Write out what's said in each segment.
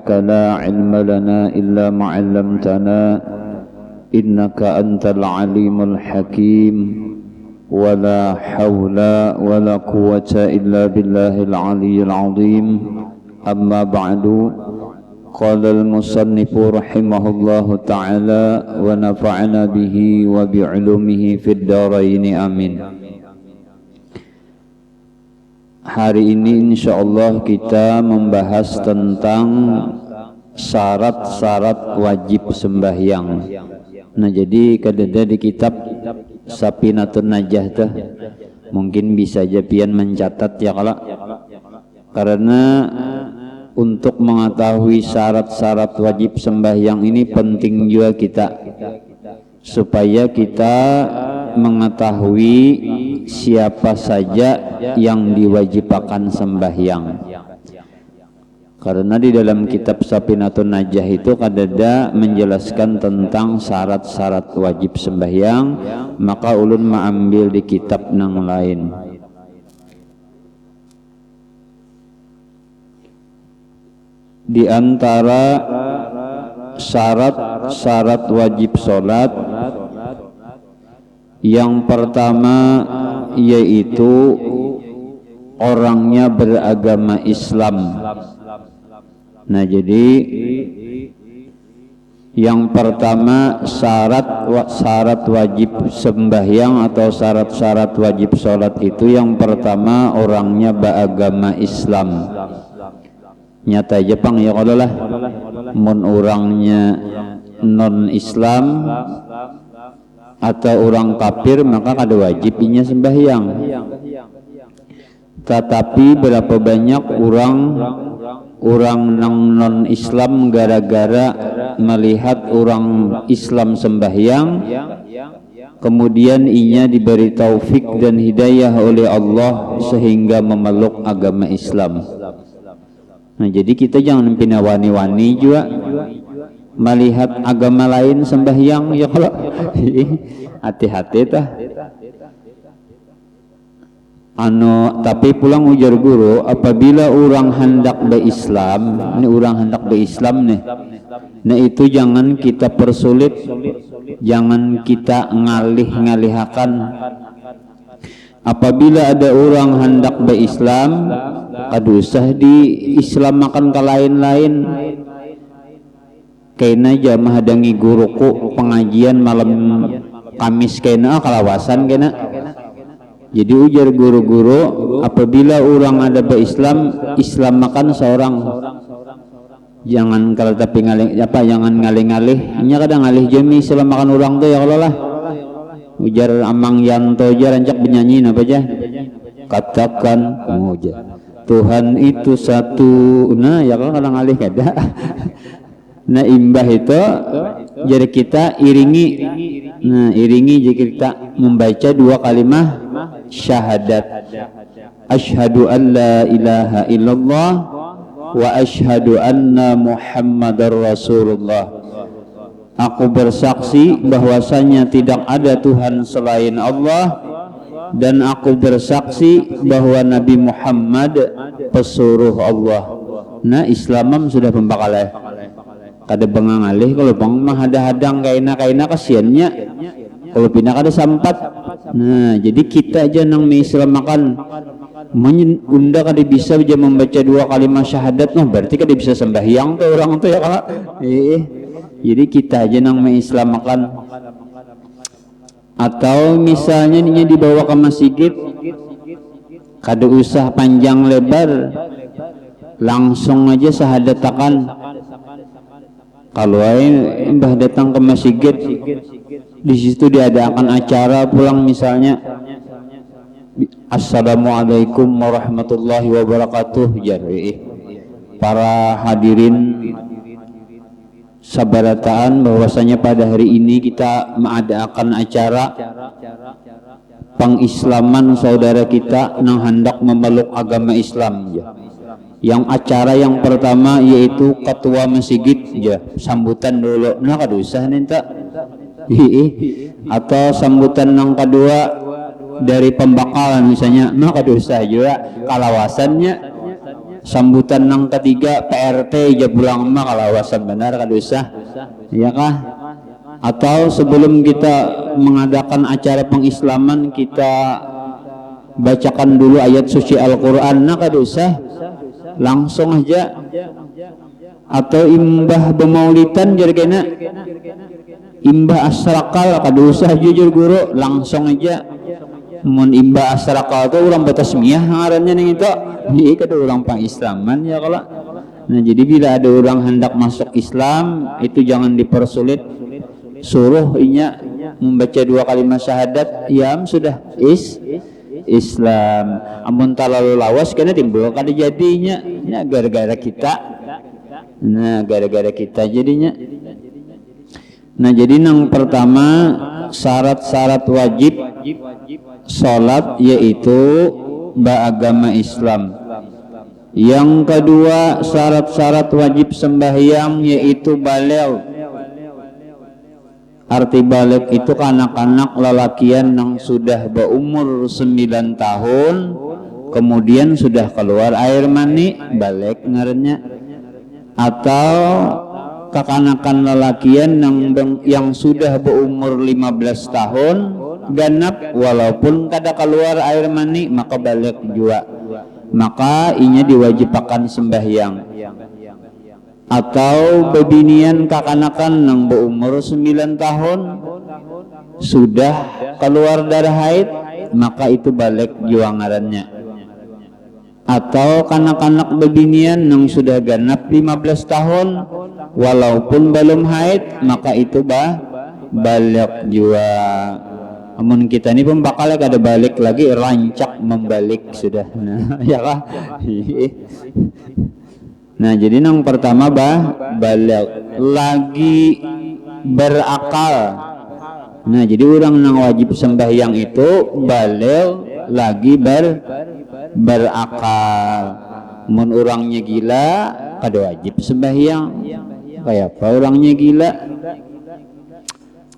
سبحانك لا علم لنا إلا ما علمتنا إنك أنت العليم الحكيم ولا حول ولا قوة إلا بالله العلي العظيم أما بعد قال المصنف رحمه الله تعالى ونفعنا به وبعلومه في الدارين آمين. Hari ini insyaallah kita membahas tentang syarat-syarat wajib sembahyang. Nah jadi kadada di kitab Sapinatun Najah tuh mungkin bisa aja pian mencatat ya kalau karena untuk mengetahui syarat-syarat wajib sembahyang ini penting juga kita supaya kita mengetahui siapa saja yang diwajibkan sembahyang. Karena di dalam kitab Sapinatun Najah itu kadada menjelaskan tentang syarat-syarat wajib sembahyang, maka ulun mengambil di kitab nang lain. Di antara syarat-syarat wajib sholat yang pertama yaitu orangnya beragama Islam. Nah jadi yang pertama syarat wajib sembahyang atau syarat-syarat wajib sholat itu yang pertama orangnya beragama Islam. Nyata Jepang ya kalau lah mun orangnya non Islam atau orang kafir maka kada wajib inya sembahyang. Tetapi berapa banyak orang non Islam gara-gara melihat orang Islam sembahyang kemudian inya diberi taufik dan hidayah oleh Allah sehingga memeluk agama Islam. Nah jadi kita jangan pinawani-wani juga melihat agama lain sembahyang ya kalau hati-hati tah. Tapi pulang ujar guru apabila orang hendak berislam, ini orang hendak berislam nih. Nah itu jangan kita persulit, jangan kita ngalih-ngalihakan. Apabila ada orang hendak berislam, kada usah diislamakan ke lain-lain. Kena aja menghadangi guruku pengajian malam Kamis kena kalawasan kena. Jadi ujar guru-guru apabila orang ada berislam, islamakan seorang. Jangan kalau tapi jangan ngalih-ngalih. Nya kadang ngalih jemi islamakan orang tuh ya kalau lah. Ujar Amang Yanto aja rancak bernyanyi apa aja katakan Tuhan itu satu. Nah ya kalau kadang ngalih kada. Nah imbah itu jadi kita iringi. Nah iringi jadi kita membaca dua kalimat syahadat. Asyhadu an la ilaha illallah wa asyhadu anna Muhammadar Rasulullah. Aku bersaksi bahwasanya tidak ada Tuhan selain Allah dan aku bersaksi bahwa Nabi Muhammad pesuruh Allah. Nah Islamam sudah pembakalai. Kada bengangalih kalau bang mah hadang kaina kasiannya kalau pindah kada sampat. Nah jadi kita aja nang mengislamakan unda kada bisa aja membaca dua kalimat syahadat noh berarti kada bisa sembahyang tuh orang tuh ya kak. Jadi kita aja nang mengislamakan. Atau misalnya ini dibawa ke masjid kada usah panjang lebar langsung aja syahadatakan. Kalau mbah datang ke masjid di situ diadakan acara pulang misalnya Assalamualaikum warahmatullahi wabarakatuh. Jadi para hadirin sabarataan bahwasanya pada hari ini kita mengadakan acara pengislaman saudara kita yang hendak memeluk agama Islam ya. Yang acara yang pertama yaitu ketua masjid ya, sambutan dulu. Nah kada usah ninta. Atau sambutan yang kedua dari pembakalan misalnya. Nah kada usah juga kalawasannya. sambutan yang ketiga PRT aja pulang mah kalawasan benar kada usah, ya kah? Atau sebelum kita mengadakan acara pengislaman kita bacakan dulu ayat suci Al-Quran, nah kada usah, langsung aja. Atau imbah bemaulitan jadi kena imbah asrakal kada usah jujur guru, langsung aja. Mun imbah asrakal itu orang batasmiyah ngarannya nih itu, ini kada orang pengislaman ya kalau. Nah jadi bila ada orang hendak masuk Islam itu jangan dipersulit, suruh inya membaca 2 kalimat syahadat, ya sudah Islam. Amun terlalu lawas karena timbul kada jadinya, ya gara-gara kita. Nah gara-gara kita jadinya. Nah jadi yang pertama syarat-syarat wajib sholat yaitu beragama Islam. Yang kedua syarat-syarat wajib sembahyang yaitu baligh. Arti baligh itu kanak-kanak lelakian yang sudah berumur 9 tahun kemudian sudah keluar air mani, baligh ngarannya. Atau kekanakan lelakian yang sudah berumur 15 tahun ganap walaupun kada keluar air mani maka baligh jua, maka inya diwajibkan sembahyang. Atau bebinian kekanakan yang berumur 9 tahun sudah keluar darah haid maka itu baligh jua ngarannya. Atau kanak-kanak bebinian yang sudah genap 15 tahun walaupun belum haid maka itu baligh jua. Amun kita ini pembakal kada balik lagi, rancak membalik sudah. Nah, ya kah? Nah, jadi yang pertama baligh lagi berakal. Nah, jadi orang yang wajib sembahyang itu baligh lagi berakal. Mun orangnya gila kada wajib sembahyang. Kayak apa orangnya gila?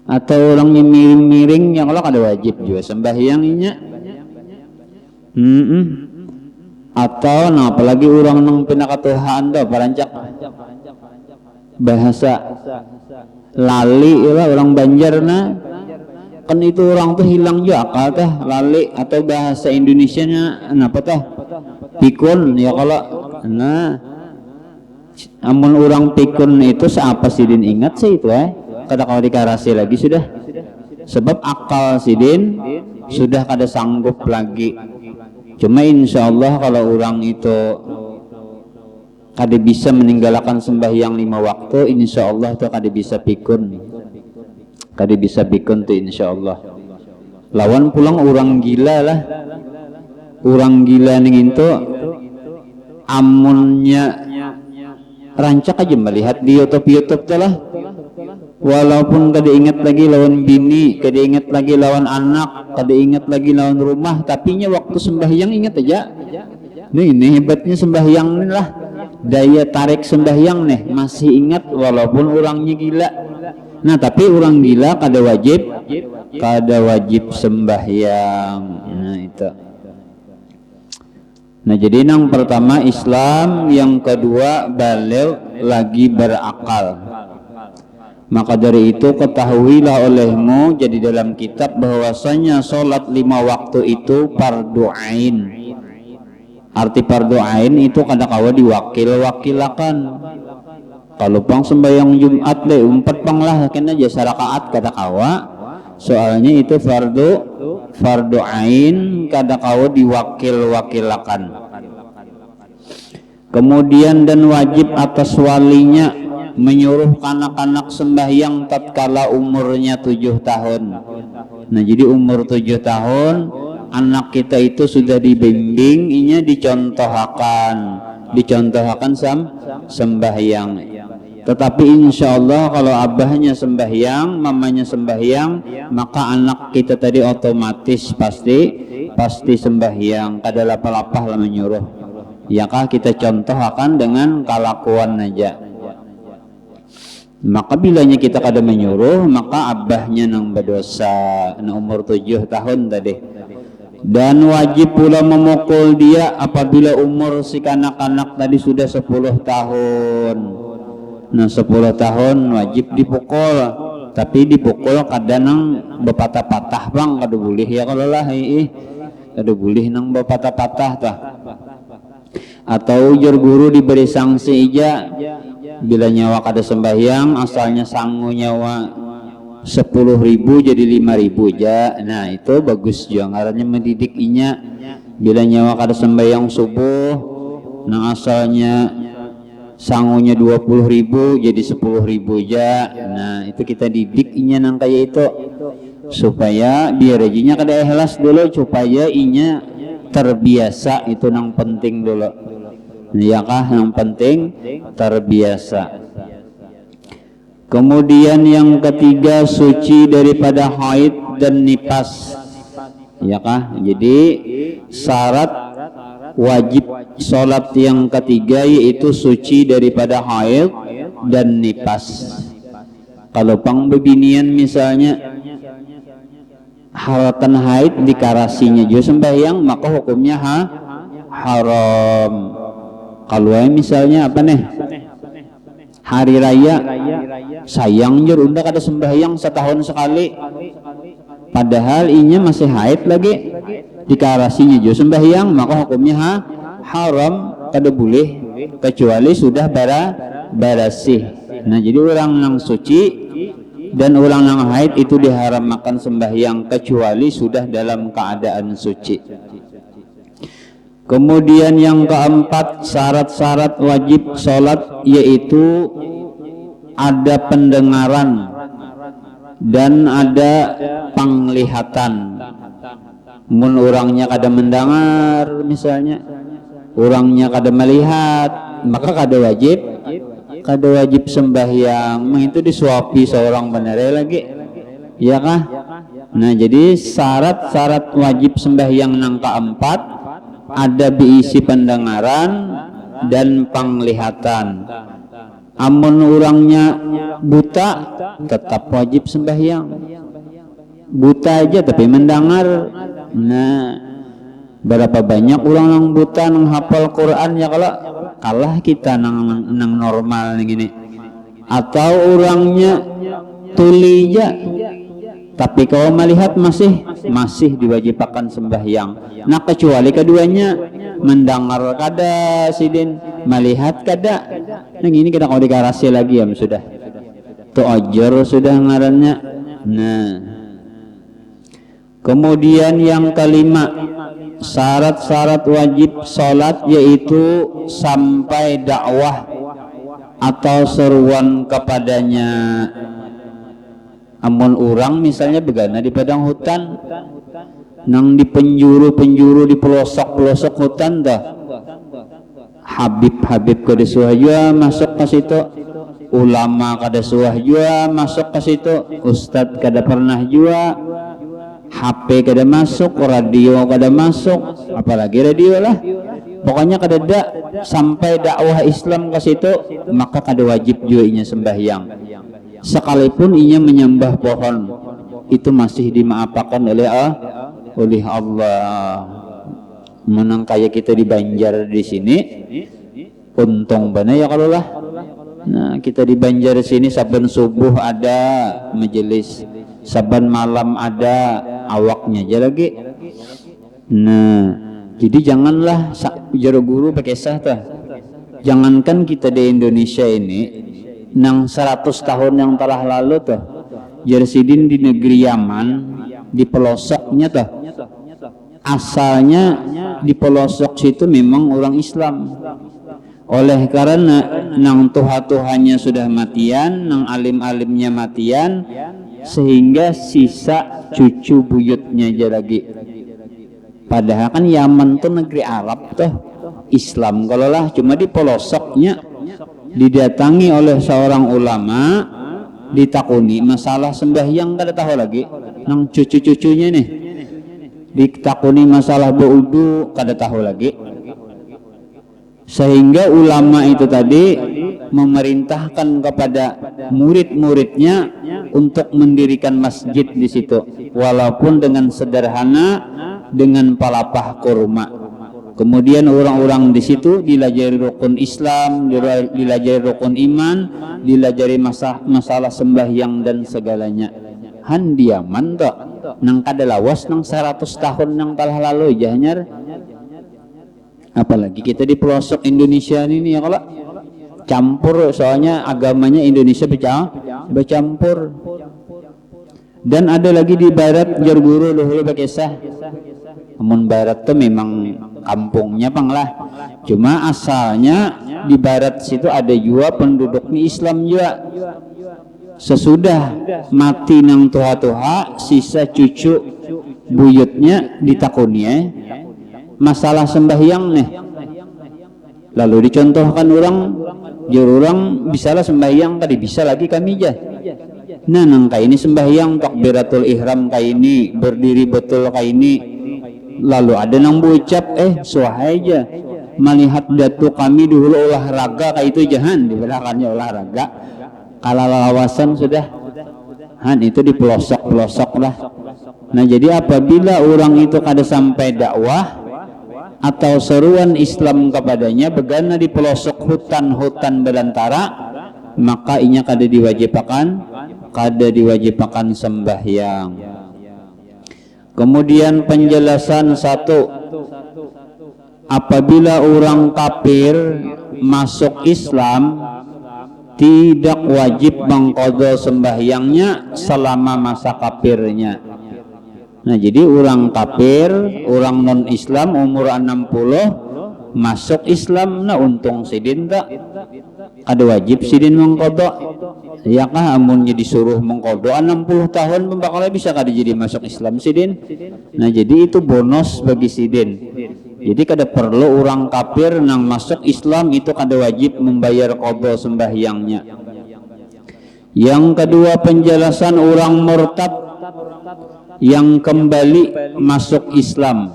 Atau orangnya miring-miring yang kalau kada wajib juga sembahyanginya. Atau nah apalagi orang nang pinakatuhan dah parancak bahasa lali lah orang Banjar nah kan itu orang tuh hilang juga akal tah lali. Atau bahasa Indonesianya apa tah pikun ya kalau nah amun orang pikun itu seapa sidin ingat sih itu kada kau dikarasi lagi sudah, sebab akal sidin sudah kada sanggup lagi. Cuma insya Allah kalau orang itu kada bisa meninggalkan sembahyang 5 waktu, insya Allah itu kada bisa pikun, kada bisa pikun tuh insya Allah. Lawan pulang orang gila lah, orang gila nih itu amunnya rancak aja melihat di YouTube tuh lah. Walaupun kada ingat lagi lawan bini, kada ingat lagi lawan anak, kada ingat lagi lawan rumah, tapi nya waktu sembahyang ingat aja. Ini hebatnya sembahyang nih lah, daya tarik sembahyang nih masih ingat walaupun orangnya gila. Nah tapi orang gila kada wajib sembahyang. Nah itu. Nah jadi yang pertama Islam, yang kedua baligh lagi berakal. Maka dari itu ketahuilah olehmu jadi dalam kitab bahwasanya sholat 5 waktu itu fardu ain. Arti fardu ain itu kada kawa diwakil-wakilakan. Kalau pang sembahyang Jumat deh umpat pang lah kena jasa rakaat kada kawa. Soalnya itu fardu ain kada kawa diwakil-wakilakan. Kemudian dan wajib atas walinya menyuruh kanak-kanak sembahyang tatkala umurnya 7 tahun. Nah jadi umur 7 tahun anak kita itu sudah dibimbing, inya dicontohkan sembahyang. Tetapi insya Allah kalau abahnya sembahyang, mamanya sembahyang, maka anak kita tadi otomatis pasti sembahyang, kada lapah-lapah lah menyuruh. Yakah kita contohkan dengan kelakuan aja. Maka bilanya kita kada menyuruh, maka abahnya nang berdosa, nang umur 7 tahun tadi. Dan wajib pula memukul dia apabila umur si kanak-kanak tadi sudah 10 tahun. Nah 10 tahun wajib dipukul, tapi dipukul kadang bepatah-patah bang, kada boleh ya kalau lah kada boleh nang bepatah-patah tah. Atau ujar guru diberi sanksi ija bila nyawa kada sembahyang, asalnya sangu nyawa 10.000 jadi 5.000 aja. Nah itu bagus juga ngarannya mendidik inya. Bila nyawa kada sembahyang subuh, nah asalnya sangunya 20.000 jadi 10.000 aja. Nah itu kita didik inya nang kayak itu supaya biar ajinya kada ikhlas dulu, supaya inya terbiasa. Itu nang penting dulu ya kah, yang penting terbiasa. Kemudian yang ketiga, suci daripada haid dan nifas ya kah. Jadi syarat wajib sholat yang ketiga yaitu suci daripada haid dan nifas. Kalau pang bebinian misalnya halatan haid dikarasinya juga sembahyang, maka hukumnya haram. Kalau misalnya apa nih, hari raya sayang jur udah kada sembahyang setahun sekali, padahal inya masih haid lagi, dikarasinya juga sembahyang, maka hukumnya haram, kada boleh kecuali sudah barasih. Nah jadi orang yang suci dan orang yang haid itu diharam makan sembahyang kecuali sudah dalam keadaan suci. Kemudian yang keempat, syarat-syarat wajib sholat yaitu ada pendengaran dan ada penglihatan. Mun orangnya kada mendengar misalnya, orangnya kada melihat, maka kada wajib sembahyang. Itu disuapi seorang benar lagi ya kah. Nah jadi syarat-syarat wajib sembahyang yang keempat ada diisi pendengaran dan penglihatan. Amun orangnya buta tetap wajib sembahyang, buta aja tapi mendengar. Nah berapa banyak orang yang buta nang hafal Quran ya, kalau kalah kita nang normal ini. Atau orangnya tuli aja tapi kalau melihat masih diwajibkan sembahyang. Nah kecuali keduanya, mendengar kada sidin, melihat kada. Nah ini kita kalau dikarasi lagi ya sudah tu ajar sudah ngarannya. Nah kemudian yang kelima, syarat-syarat wajib sholat yaitu sampai dakwah atau seruan kepadanya. Amun orang misalnya begana di padang hutan, nang di penjuru-penjuru di pelosok-pelosok hutan dah, Habib kada suah jua masuk ke situ, ulama kada suah jua masuk ke situ, ustad kada pernah jua, HP kada masuk, radio kada masuk, apalagi radio lah. Pokoknya kada ada sampai dakwah Islam ke situ, maka kada wajib jua inya sembahyang. Sekalipun inya menyembah pohon, itu masih dimaafkan oleh Allah. Menang kayak kita di Banjar di sini, untung benar ya kalau lah. Nah kita di Banjar di sini saban subuh ada majelis, saban malam ada awaknya aja lagi. Nah jadi janganlah jaro guru pakai sah tah. Jangankan kita di Indonesia ini, nang 100 tahun yang telah lalu tuh, Jersidin di negeri Yaman, di pelosoknya tuh, asalnya di pelosok situ memang orang Islam. Oleh karena nang tuha-tuhannya sudah matian, nang alim-alimnya matian, sehingga sisa cucu buyutnya aja lagi. Padahal kan Yaman tuh negeri Arab tuh, Islam kalau lah, cuma di pelosoknya didatangi oleh seorang ulama, ditakuni masalah sembahyang kada tahu lagi, nang cucu-cucunya nih ditakuni masalah berwudu kada tahu lagi, sehingga ulama itu tadi memerintahkan kepada murid-muridnya untuk mendirikan masjid di situ, walaupun dengan sederhana dengan palapah kurma. Kemudian orang-orang di situ dilajari rukun Islam, dilajari rukun iman, dilajari masalah sembahyang dan segalanya. Han diaman toh nang kada lawas nang 100 tahun nang telah lalu jahnyar. Apalagi kita di pelosok Indonesia ini ya kalau campur, soalnya agamanya Indonesia bercampur. Dan ada lagi di barat jar guru dulu berkisah. Namun barat tuh memang kampungnya panglah. Cuma asalnya di barat situ ada juga penduduknya Islam juga. Sesudah mati nang tuha-tuha, sisa cucu buyutnya ditakuni masalah sembahyang nih. Lalu dicontohkan orang, orang bisalah sembahyang tadi bisa lagi kami aja. Nah nang kayak ini sembahyang takbiratul ihram kayak ini, berdiri betul kayak ini. Lalu ada nang berucap suhaja melihat datu kami dulu olahraga kayak itu jahan di belakangnya olahraga. Kalau lawasan sudah han itu di pelosok-pelosok lah. Nah jadi apabila orang itu kada sampai dakwah atau seruan Islam kepadanya begana di pelosok hutan-hutan belantara, maka inya kada diwajibkan sembahyang. Kemudian penjelasan satu, apabila orang kafir masuk Islam tidak wajib mengqadha sembahyangnya selama masa kafirnya. Nah jadi orang kafir, orang non Islam umur 60 masuk Islam, nah untung sidin tak ada wajib sidin mengqadha. Ya kah amunnya disuruh mengqadha 60 tahun bakal bisa kada jadi masuk Islam sidin. Nah jadi itu bonus bagi sidin. Jadi kada perlu orang kafir nang masuk Islam itu kada wajib membayar qadha sembahyangnya. Yang kedua penjelasan orang murtad yang kembali masuk Islam.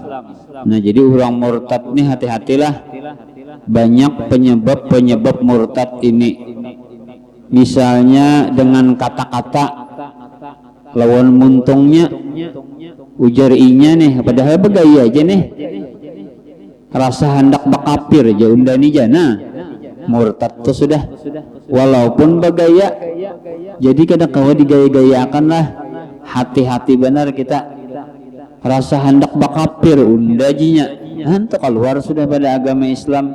Nah jadi orang murtad ini hati-hatilah, banyak penyebab murtad ini. Misalnya dengan kata-kata lawan muntungnya ujar inya nih, padahal begaya aja nih, rasa hendak bakapir aja undani jana murtad tuh sudah walaupun begaya. Jadi kada kawa digaya-gayakan lah. Hati-hati benar kita, rasa hendak bakapir undajinya hantu keluar sudah pada agama Islam.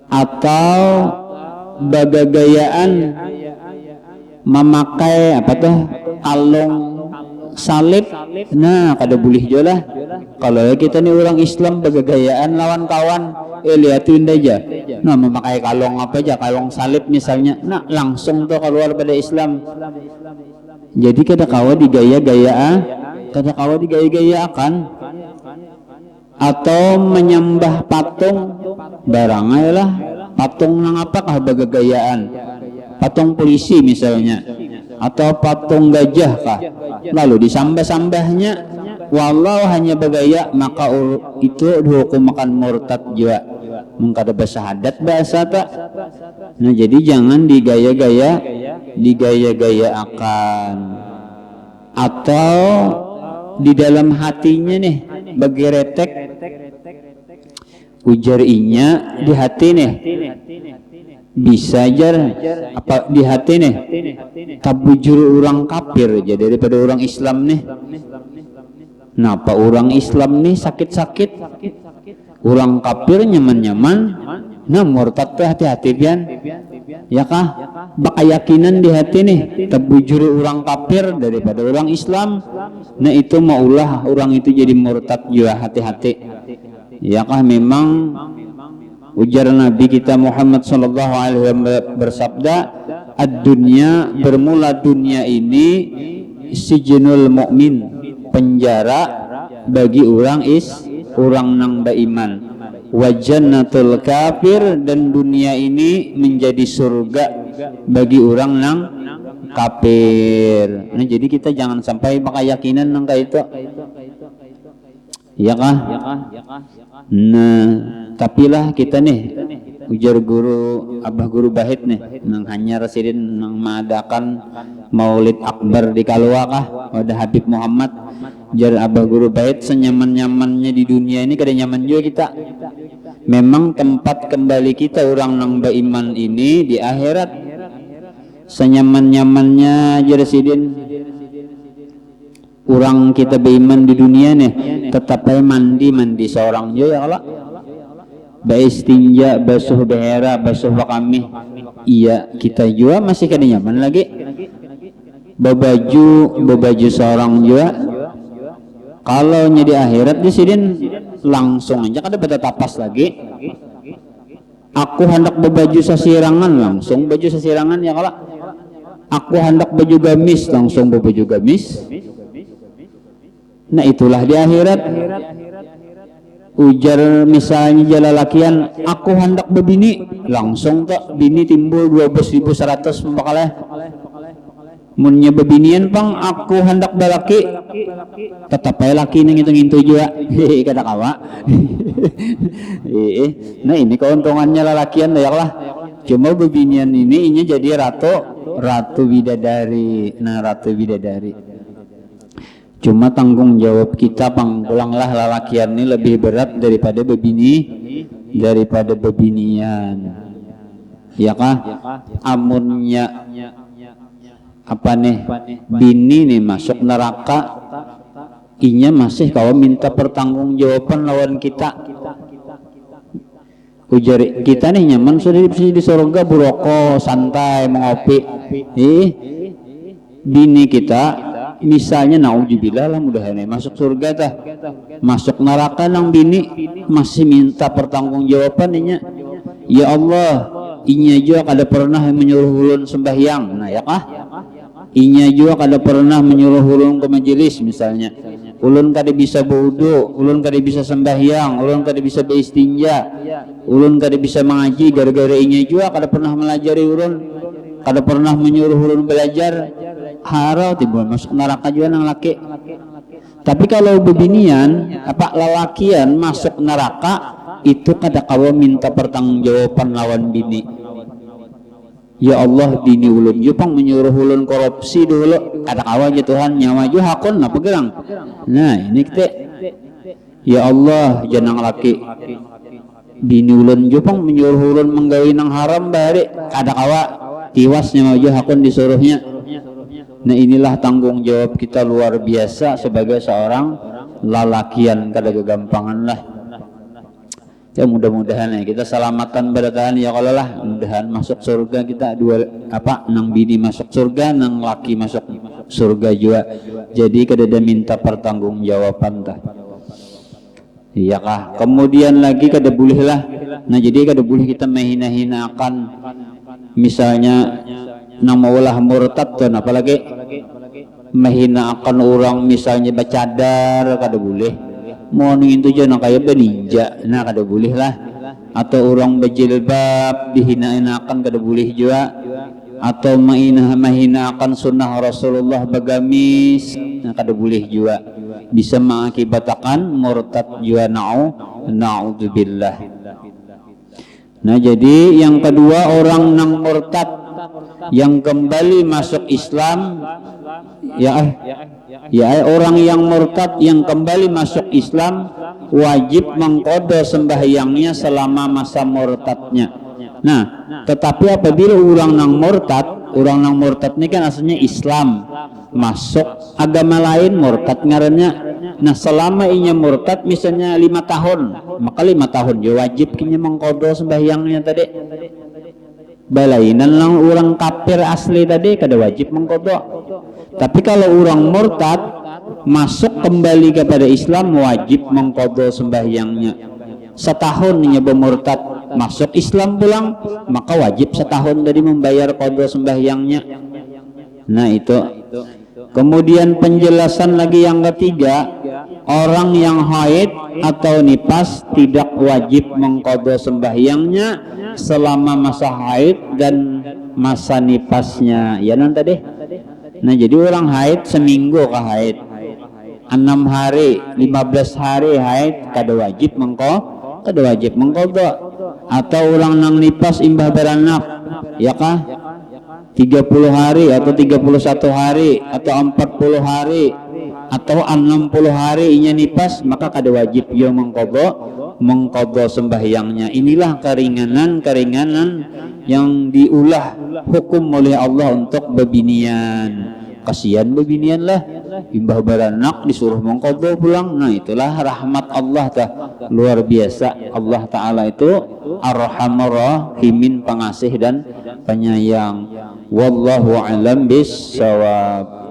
Atau bagagayaan memakai apa tuh kalung salib, nah kada boleh jolah. Kalau kita nih orang Islam bagagayaan lawan kawan, lihatin aja, nah memakai kalung apa aja, kalung salib misalnya, nah langsung tuh keluar pada Islam. Jadi kada kawa digaya-gayaakan. Atau menyembah patung barangnya lah, patung nang apakah bagagayaan, patung polisi misalnya, atau patung gajah kah, lalu disambah-sambahnya walau hanya bagaya, maka itu dihukum makan murtad juga, mengkada bersahadat bahasa tak. Nah jadi jangan digaya-gayaakan. Atau di dalam hatinya nih bagi retek ujar inya di hati nih, bisa jar apa di hati nih tabujur orang kafir aja daripada orang Islam nih. Napa orang Islam nih sakit-sakit, orang kafir nyaman-nyaman, nah murtad tuh hati-hati pian. Ya kah bakayakinan di hati nih tabujur orang kafir daripada orang Islam, nah itu maulah orang itu jadi murtad juga, hati-hati. Ya kah memang ujar Nabi kita Muhammad sallallahu alaihi wasallam bersabda, ad-dunya, bermula dunia ini sijnul mukmin, penjara bagi orang nang beriman. Wa jannatul kafir, dan dunia ini menjadi surga bagi orang nang kafir. Nah jadi kita jangan sampai makayakinan nang kayak itu. Ya kah? Nah, tapi lah kita nih ujar guru Abah Guru Bahit nih nang hanya residin nang mengadakan Maulid Akbar di Kalua kah, ada Habib Muhammad. Jar abah guru bait senyaman-nyamannya di dunia ini kada nyaman juga kita. Memang tempat kembali kita orang nang beriman ini di akhirat. Senyaman-nyamannya jar sidin orang kita beriman di dunia nih tetap aja mandi seorang juga kalau istinja, basuh behera, basuh bakami. Iya, kita juga masih kada nyaman lagi. Bebaju seorang juga. Kalau di akhirat di sini langsung aja kada beta tapas lagi. Aku hendak bebaju sasirangan langsung baju sasirangan ya kalau. Aku hendak baju gamis langsung baju gamis. Nah itulah di akhirat. Ujar misalnya jalalakian aku hendak bebini langsung tak bini timbul 12.100 membakalnya munnya bebinian pang aku hendak balaki tetap aja laki nang ngintu juga kada kawa. Nah ini keuntungannya lalakian ya lah, cuma bebinian ini jadi ratu bidadari. Nah ratu bidadari cuma tanggung jawab kita pangkulanglah lalakian ini lebih berat daripada bebinian ya kah. Amunnya apa nih bini nih masuk neraka inya masih kau minta pertanggungjawaban lawan kita. Ujar kita nih nyaman sudah di surga buroko santai mengopi. Bini kita misalnya naudzubillah lah mudahan masuk surga tah masuk neraka nang bini masih minta pertanggungjawaban inya. Ya Allah inya juga kada pernah menyuruh ulun sembahyang. Nah ya kah inya juga kada pernah menyuruh ulun ke majelis misalnya. Ulun kada bisa berwudu, ulun kada bisa sembahyang, ulun kada bisa beristinja, ulun kada bisa mengaji gara-gara inya juga kada pernah melajari ulun, kada pernah menyuruh ulun belajar. Harau timbul masuk neraka juga nang laki. Tapi kalau bebinian apa lalakian masuk neraka itu kada kawa minta pertanggungjawaban lawan bini. Ya Allah bini ulun jupang menyuruh ulun korupsi dulu kada kawa aja Tuhan nyawa juga hakun apa gerang. Nah ini kita ya Allah janang laki bini ulun jupang menyuruh ulun menggawi nang haram bari kada kawa tiwas nyawa juga hakun disuruhnya. Nah inilah tanggung jawab kita luar biasa sebagai seorang lalakian kada kegampangan lah. Ya mudah-mudahan ya kita selamatan bertahan ya kalau lah mudahan masuk surga kita dua apa nang bini masuk surga nang laki masuk surga juga. Jadi kada ada minta pertanggungjawaban tah. Iya kah? Kemudian lagi kada boleh lah. Nah jadi kada boleh kita menghina-hinakan misalnya nang maulah murtad tuh apalagi menghina akan orang misalnya bacadar kada boleh. Mau itu aja nak kayak beninja nah kada boleh lah. Atau orang berjilbab dihinain akan kada boleh juga. Atau menghina akan sunnah Rasulullah bagamis nah kada boleh juga. Bisa mengakibatkan murtad juga na'udzubillah. Nah jadi yang kedua orang nang murtad yang kembali masuk Islam orang yang murtad yang kembali masuk Islam wajib mengqada sembahyangnya selama masa murtadnya. Nah tetapi apabila orang nang murtad ini kan asalnya Islam masuk agama lain murtad ngarannya. Nah selama inya murtad misalnya 5 tahun maka 5 tahun dia wajib kinya mengqada sembahyangnya tadi. Balainan lang orang kafir asli tadi kada wajib mengqada. Tapi kalau orang murtad masuk kembali kepada Islam wajib mengqada sembahyangnya. Setahun nya bermurtad masuk Islam pulang maka wajib setahun tadi membayar qada sembahyangnya. Nah itu. Kemudian penjelasan lagi yang ketiga, orang yang haid atau nifas tidak wajib mengqada sembahyangnya selama masa haid dan masa nifasnya. Ya non tadi. Nah jadi orang haid seminggu ke haid 6 hari 15 hari haid kada wajib mengqada. Atau orang nang nifas imbah beranak ya kah 30 hari atau 31 hari atau 40 hari atau 60 hari inya nifas, maka kada wajib ia mengqadha sembahyangnya. Inilah keringanan yang diulah hukum oleh Allah untuk bebinian. Kasihan bebinian lah, imbah beranak disuruh mengqadha pulang. Nah itulah rahmat Allah tah, luar biasa. Allah Ta'ala itu Ar-Rahmanur Rahimin, pengasih dan penyayang. Wallahu alam bis-shawab.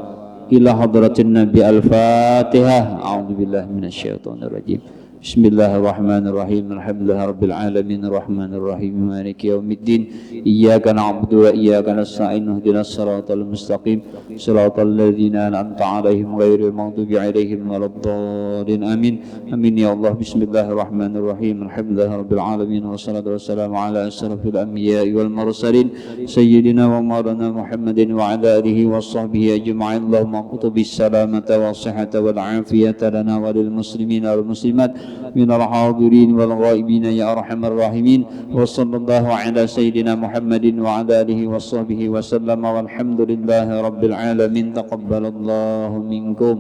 Ila hadratin Nabi Al-Fatihah. A'udzubillahi minasyaitonirrajim. Bismillahirrahmanirrahim. Alhamdulillahirabbil alamin arrahmanir rahim maliki yaumiddin. Iyyaka na'budu wa iyyaka nasta'in. Ihdinas siratal mustaqim. Siratal ladzina an'amta 'alaihim ghairil maghdubi 'alaihim waladdallin. Amin. Amin ya Allah. Bismillahirrahmanirrahim. Alhamdulillahirabbil alamin wassalatu wassalamu ala asyrafil anbiya'i wal mursalin sayyidina wa maulana Muhammadin wa ala alihi washabbihi ajma'in. Allahumma qutubis salamata was sihhata wal 'afiyata lana wa lil muslimina wal muslimat minal hadirin wal ghaibin ya arhamar rahimin. Wa sallallahu ala sayyidina Muhammadin wa ala alihi washabbihi wa sallama walhamdulillahi rabbil alamin. Taqabbalallahu minkum.